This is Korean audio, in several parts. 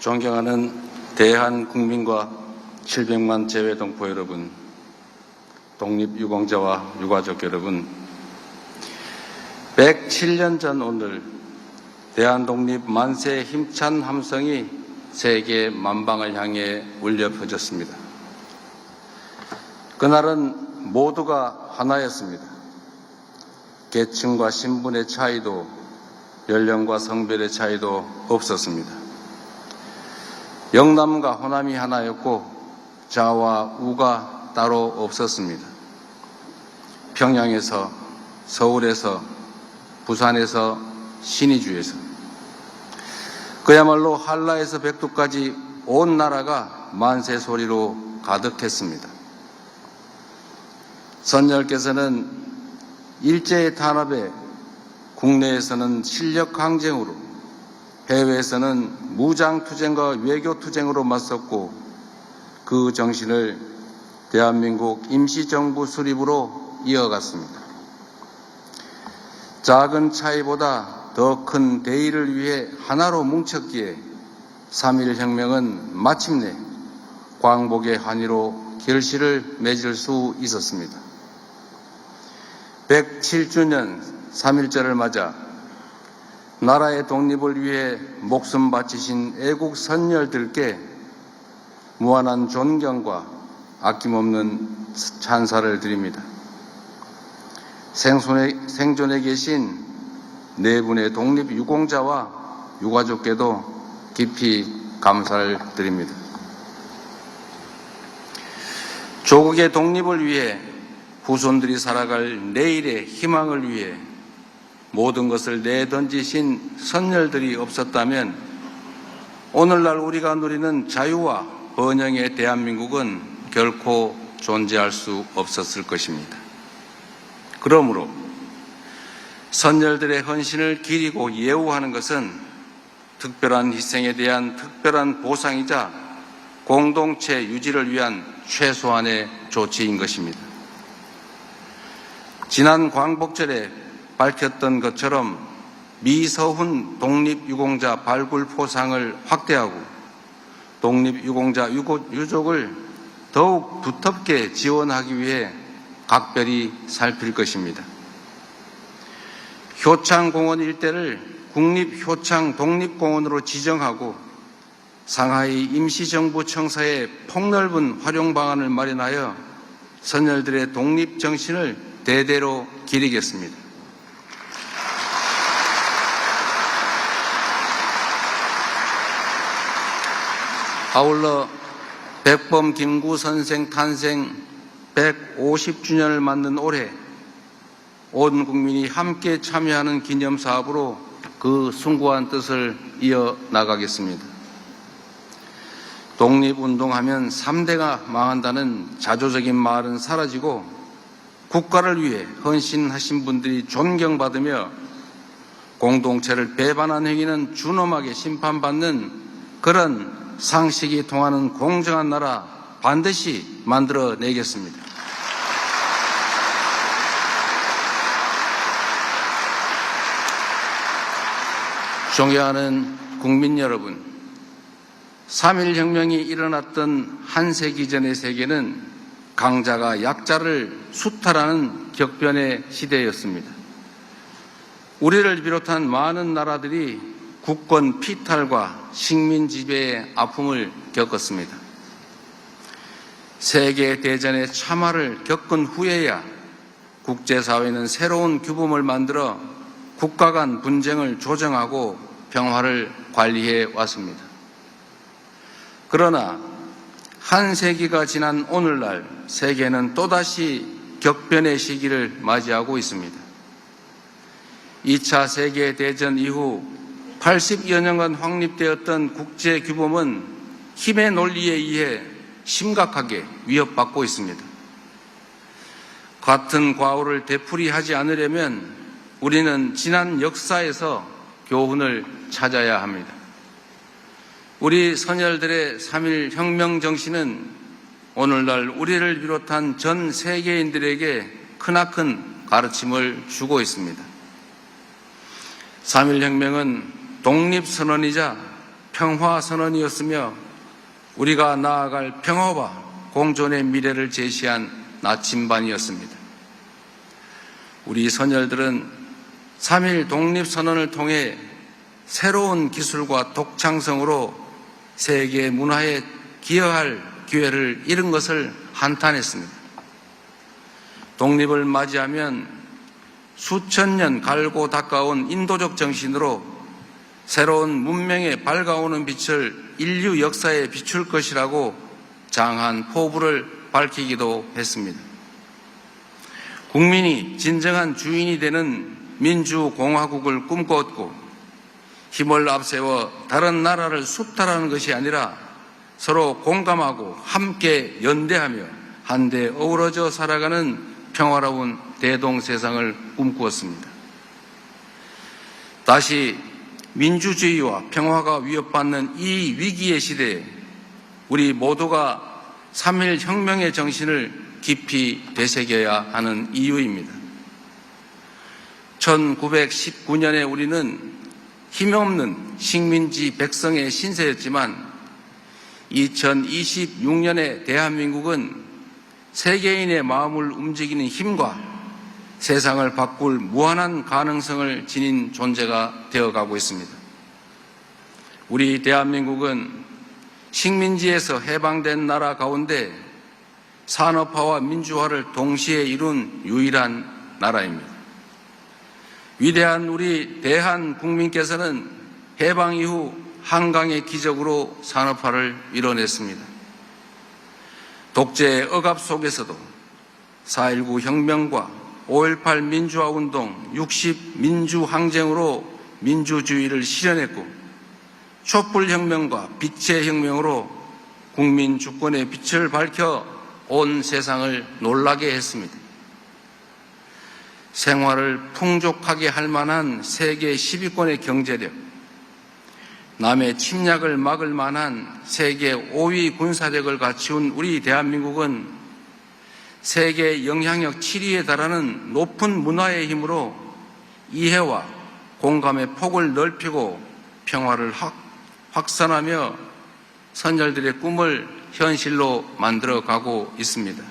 존경하는 대한국민과 700만 재외동포 여러분, 독립유공자와 유가족 여러분, 107년 전 오늘 대한독립 만세의 힘찬 함성이 세계 만방을 향해 울려 퍼졌습니다. 그날은 모두가 하나였습니다. 계층과 신분의 차이도 연령과 성별의 차이도 없었습니다. 영남과 호남이 하나였고 좌와 우가 따로 없었습니다. 평양에서, 서울에서, 부산에서, 신의주에서, 그야말로 한라에서 백두까지 온 나라가 만세 소리로 가득했습니다. 선열께서는 일제의 탄압에 국내에서는 실력 항쟁으로, 해외에서는 무장투쟁과 외교투쟁으로 맞섰고 그 정신을 대한민국 임시정부 수립으로 이어갔습니다. 작은 차이보다 더 큰 대의를 위해 하나로 뭉쳤기에 3.1혁명은 마침내 광복의 한의로 결실을 맺을 수 있었습니다. 107주년 3.1절을 맞아 나라의 독립을 위해 목숨 바치신 애국 선열들께 무한한 존경과 아낌없는 찬사를 드립니다. 생존에 계신 네 분의 독립유공자와 유가족께도 깊이 감사를 드립니다. 조국의 독립을 위해 후손들이 살아갈 내일의 희망을 위해 모든 것을 내던지신 선열들이 없었다면 오늘날 우리가 누리는 자유와 번영의 대한민국은 결코 존재할 수 없었을 것입니다. 그러므로 선열들의 헌신을 기리고 예우하는 것은 특별한 희생에 대한 특별한 보상이자 공동체 유지를 위한 최소한의 조치인 것입니다. 지난 광복절에 밝혔던 것처럼 미서훈 독립유공자 발굴 포상을 확대하고 독립유공자 유족을 더욱 두텁게 지원하기 위해 각별히 살필 것입니다. 효창공원 일대를 국립효창 독립공원으로 지정하고 상하이 임시정부 청사에 폭넓은 활용 방안을 마련하여 선열들의 독립정신을 대대로 기리겠습니다. 아울러 백범 김구 선생 탄생 150주년을 맞는 올해 온 국민이 함께 참여하는 기념사업으로 그 숭고한 뜻을 이어나가겠습니다. 독립운동하면 3대가 망한다는 자조적인 말은 사라지고 국가를 위해 헌신하신 분들이 존경받으며 공동체를 배반한 행위는 준엄하게 심판받는 그런 상식이 통하는 공정한 나라 반드시 만들어내겠습니다. 존경하는 국민 여러분, 3.1혁명이 일어났던 한 세기 전의 세계는 강자가 약자를 수탈하는 격변의 시대였습니다. 우리를 비롯한 많은 나라들이 국권 피탈과 식민 지배의 아픔을 겪었습니다. 세계대전의 참화를 겪은 후에야 국제사회는 새로운 규범을 만들어 국가 간 분쟁을 조정하고 평화를 관리해 왔습니다. 그러나 한 세기가 지난 오늘날 세계는 또다시 격변의 시기를 맞이하고 있습니다. 2차 세계대전 이후 80여 년간 확립되었던 국제규범은 힘의 논리에 의해 심각하게 위협받고 있습니다. 같은 과오를 되풀이하지 않으려면 우리는 지난 역사에서 교훈을 찾아야 합니다. 우리 선열들의 3.1혁명 정신은 오늘날 우리를 비롯한 전 세계인들에게 크나큰 가르침을 주고 있습니다. 3.1혁명은 독립선언이자 평화선언이었으며 우리가 나아갈 평화와 공존의 미래를 제시한 나침반이었습니다. 우리 선열들은 3.1 독립선언을 통해 새로운 기술과 독창성으로 세계 문화에 기여할 기회를 잃은 것을 한탄했습니다. 독립을 맞이하면 수천 년 갈고 닦아온 인도적 정신으로 새로운 문명에 밝아오는 빛을 인류 역사에 비출 것이라고 장한 포부를 밝히기도 했습니다. 국민이 진정한 주인이 되는 민주공화국을 꿈꿨고 힘을 앞세워 다른 나라를 수탈하는 것이 아니라 서로 공감하고 함께 연대하며 한데 어우러져 살아가는 평화로운 대동세상을 꿈꾸었습니다. 다시 민주주의와 평화가 위협받는 이 위기의 시대에 우리 모두가 3.1 혁명의 정신을 깊이 되새겨야 하는 이유입니다. 1919년에 우리는 힘없는 식민지 백성의 신세였지만 2026년의 대한민국은 세계인의 마음을 움직이는 힘과 세상을 바꿀 무한한 가능성을 지닌 존재가 되어가고 있습니다. 우리 대한민국은 식민지에서 해방된 나라 가운데 산업화와 민주화를 동시에 이룬 유일한 나라입니다. 위대한 우리 대한 국민께서는 해방 이후 한강의 기적으로 산업화를 이뤄냈습니다. 독재의 억압 속에서도 4.19 혁명과 5.18 민주화운동, 60 민주항쟁으로 민주주의를 실현했고 촛불혁명과 빛의 혁명으로 국민 주권의 빛을 밝혀 온 세상을 놀라게 했습니다. 생활을 풍족하게 할 만한 세계 10위권의 경제력, 남의 침략을 막을 만한 세계 5위 군사력을 갖춘 우리 대한민국은 세계 영향력 7위에 달하는 높은 문화의 힘으로 이해와 공감의 폭을 넓히고 평화를 확산하며 선열들의 꿈을 현실로 만들어가고 있습니다.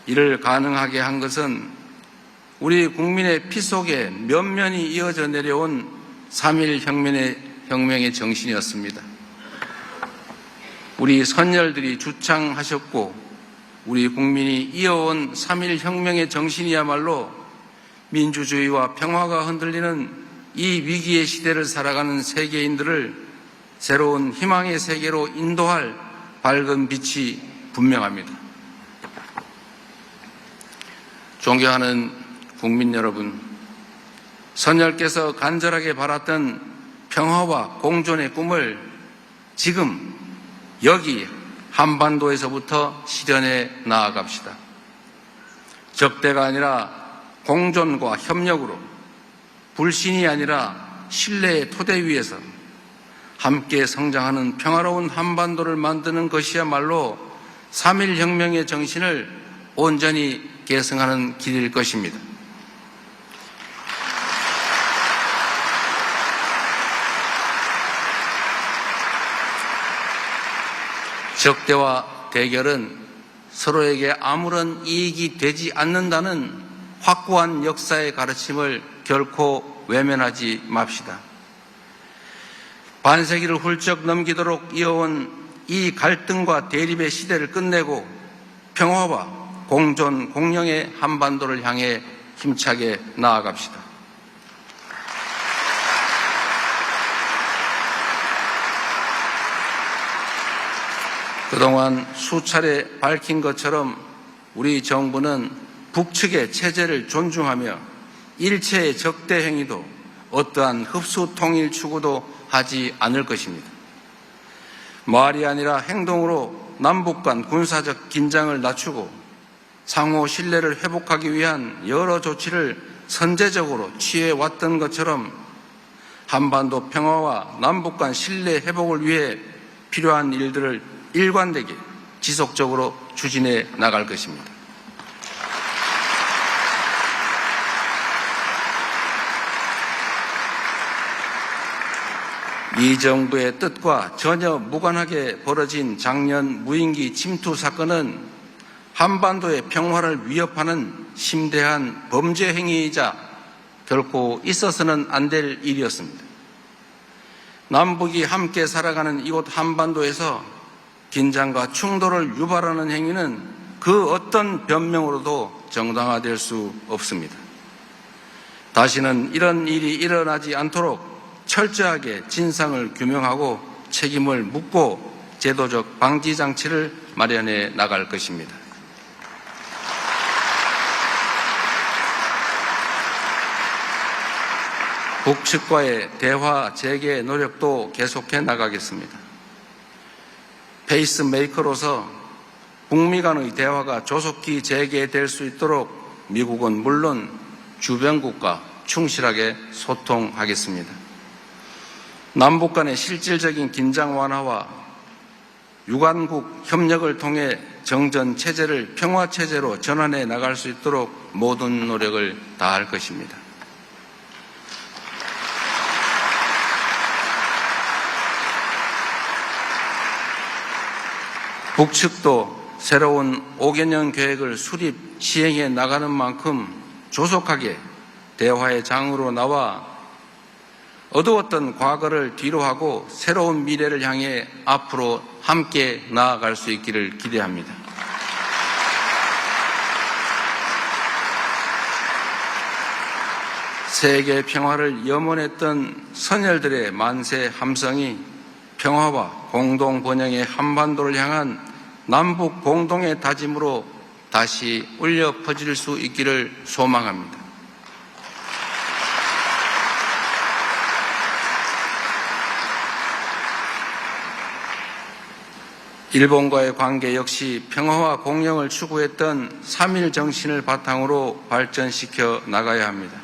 이를 가능하게 한 것은 우리 국민의 피 속에 면면이 이어져 내려온 3.1 혁명의 정신이었습니다. 우리 선열들이 주창하셨고 우리 국민이 이어온 3.1 혁명의 정신이야말로 민주주의와 평화가 흔들리는 이 위기의 시대를 살아가는 세계인들을 새로운 희망의 세계로 인도할 밝은 빛이 분명합니다. 존경하는 국민 여러분, 선열께서 간절하게 바랐던 평화와 공존의 꿈을 지금 여기 한반도에서부터 실현해 나아갑시다. 적대가 아니라 공존과 협력으로, 불신이 아니라 신뢰의 토대 위에서 함께 성장하는 평화로운 한반도를 만드는 것이야말로 3.1 혁명의 정신을 온전히 계승하는 길일 것입니다. 적대와 대결은 서로에게 아무런 이익이 되지 않는다는 확고한 역사의 가르침을 결코 외면하지 맙시다. 반세기를 훌쩍 넘기도록 이어온 이 갈등과 대립의 시대를 끝내고 평화와 공존, 공영의 한반도를 향해 힘차게 나아갑시다. 그동안 수차례 밝힌 것처럼 우리 정부는 북측의 체제를 존중하며 일체의 적대 행위도 어떠한 흡수 통일 추구도 하지 않을 것입니다. 말이 아니라 행동으로 남북 간 군사적 긴장을 낮추고 상호 신뢰를 회복하기 위한 여러 조치를 선제적으로 취해왔던 것처럼 한반도 평화와 남북 간 신뢰 회복을 위해 필요한 일들을 일관되게 지속적으로 추진해 나갈 것입니다. 이 정부의 뜻과 전혀 무관하게 벌어진 작년 무인기 침투 사건은 한반도의 평화를 위협하는 심대한 범죄 행위이자 결코 있어서는 안 될 일이었습니다. 남북이 함께 살아가는 이곳 한반도에서 긴장과 충돌을 유발하는 행위는 그 어떤 변명으로도 정당화될 수 없습니다. 다시는 이런 일이 일어나지 않도록 철저하게 진상을 규명하고 책임을 묻고 제도적 방지 장치를 마련해 나갈 것입니다. 북측과의 대화 재개 노력도 계속해 나가겠습니다. 페이스메이커로서 북미 간의 대화가 조속히 재개될 수 있도록 미국은 물론 주변국과 충실하게 소통하겠습니다. 남북 간의 실질적인 긴장 완화와 유관국 협력을 통해 정전 체제를 평화 체제로 전환해 나갈 수 있도록 모든 노력을 다할 것입니다. 북측도 새로운 5개년 계획을 수립 시행해 나가는 만큼 조속하게 대화의 장으로 나와 어두웠던 과거를 뒤로하고 새로운 미래를 향해 앞으로 함께 나아갈 수 있기를 기대합니다. 세계 평화를 염원했던 선열들의 만세 함성이 평화와 공동 번영의 한반도를 향한 남북 공동의 다짐으로 다시 울려 퍼질 수 있기를 소망합니다. 일본과의 관계 역시 평화와 공영을 추구했던 3.1 정신을 바탕으로 발전시켜 나가야 합니다.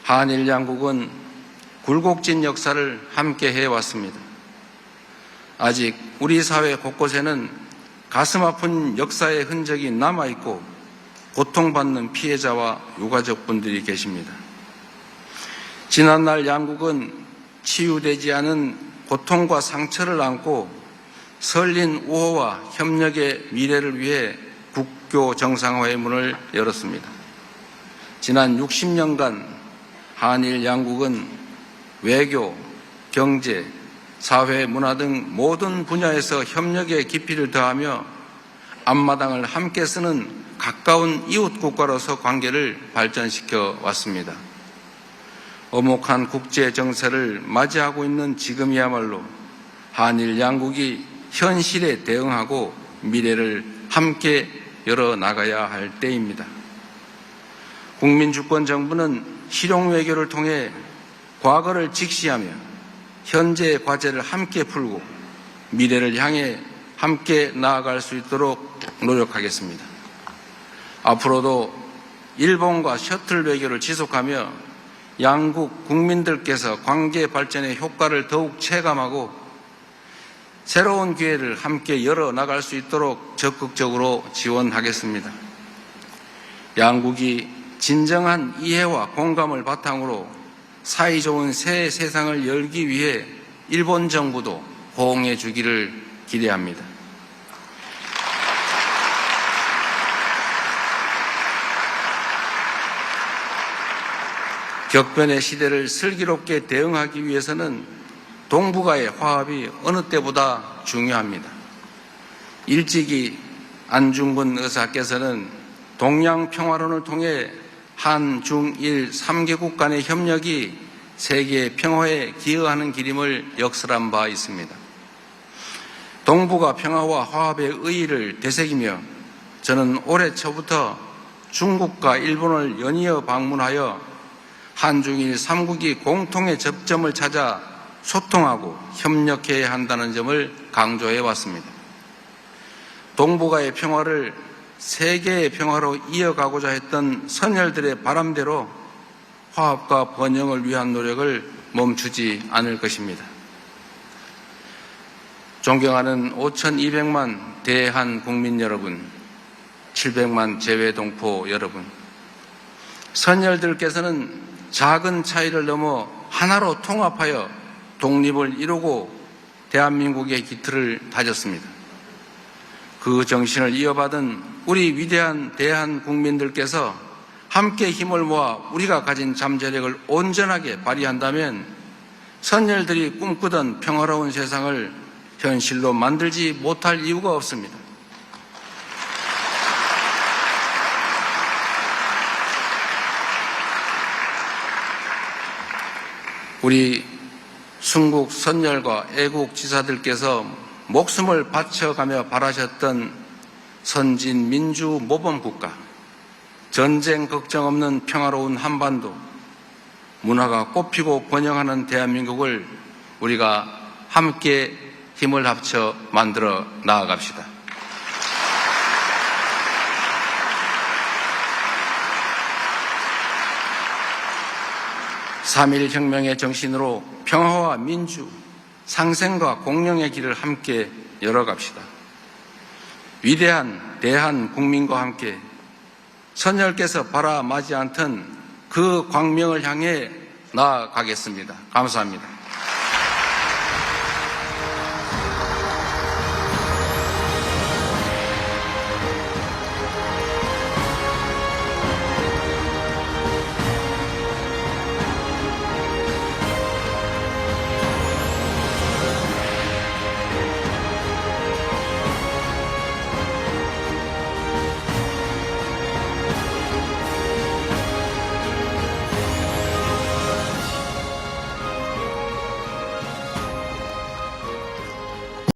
한일 양국은 굴곡진 역사를 함께 해왔습니다. 아직 우리 사회 곳곳에는 가슴 아픈 역사의 흔적이 남아있고 고통받는 피해자와 유가족분들이 계십니다. 지난날 양국은 치유되지 않은 고통과 상처를 안고 설린 우호와 협력의 미래를 위해 국교 정상화의 문을 열었습니다. 지난 60년간 한일 양국은 외교, 경제, 사회, 문화 등 모든 분야에서 협력의 깊이를 더하며 앞마당을 함께 쓰는 가까운 이웃 국가로서 관계를 발전시켜 왔습니다. 엄혹한 국제 정세를 맞이하고 있는 지금이야말로 한일 양국이 현실에 대응하고 미래를 함께 열어나가야 할 때입니다. 국민주권정부는 실용외교를 통해 과거를 직시하며 현재의 과제를 함께 풀고 미래를 향해 함께 나아갈 수 있도록 노력하겠습니다. 앞으로도 일본과 셔틀 외교를 지속하며 양국 국민들께서 관계 발전의 효과를 더욱 체감하고 새로운 기회를 함께 열어나갈 수 있도록 적극적으로 지원하겠습니다. 양국이 진정한 이해와 공감을 바탕으로 사이좋은 새 세상을 열기 위해 일본 정부도 호응해 주기를 기대합니다. 격변의 시대를 슬기롭게 대응하기 위해서는 동북아의 화합이 어느 때보다 중요합니다. 일찍이 안중근 의사께서는 동양평화론을 통해 한, 중, 일 3개국 간의 협력이 세계의 평화에 기여하는 길임을 역설한 바 있습니다. 동북아 평화와 화합의 의의를 되새기며 저는 올해 초부터 중국과 일본을 연이어 방문하여 한중일 3국이 공통의 접점을 찾아 소통하고 협력해야 한다는 점을 강조해 왔습니다. 동북아의 평화를 세계의 평화로 이어가고자 했던 선열들의 바람대로 화합과 번영을 위한 노력을 멈추지 않을 것입니다. 존경하는 5,200만 대한 국민 여러분, 700만 재외동포 여러분, 선열들께서는 작은 차이를 넘어 하나로 통합하여 독립을 이루고 대한민국의 기틀을 다졌습니다. 그 정신을 이어받은 우리 위대한 대한국민들께서 함께 힘을 모아 우리가 가진 잠재력을 온전하게 발휘한다면 선열들이 꿈꾸던 평화로운 세상을 현실로 만들지 못할 이유가 없습니다. 우리 순국 선열과 애국 지사들께서 목숨을 바쳐가며 바라셨던 선진 민주 모범국가, 전쟁 걱정 없는 평화로운 한반도, 문화가 꽃피고 번영하는 대한민국을 우리가 함께 힘을 합쳐 만들어 나아갑시다. 3.1 혁명의 정신으로 평화와 민주, 상생과 공령의 길을 함께 열어갑시다. 위대한 대한국민과 함께 선열께서 바라마지 않던 그 광명을 향해 나아가겠습니다. 감사합니다.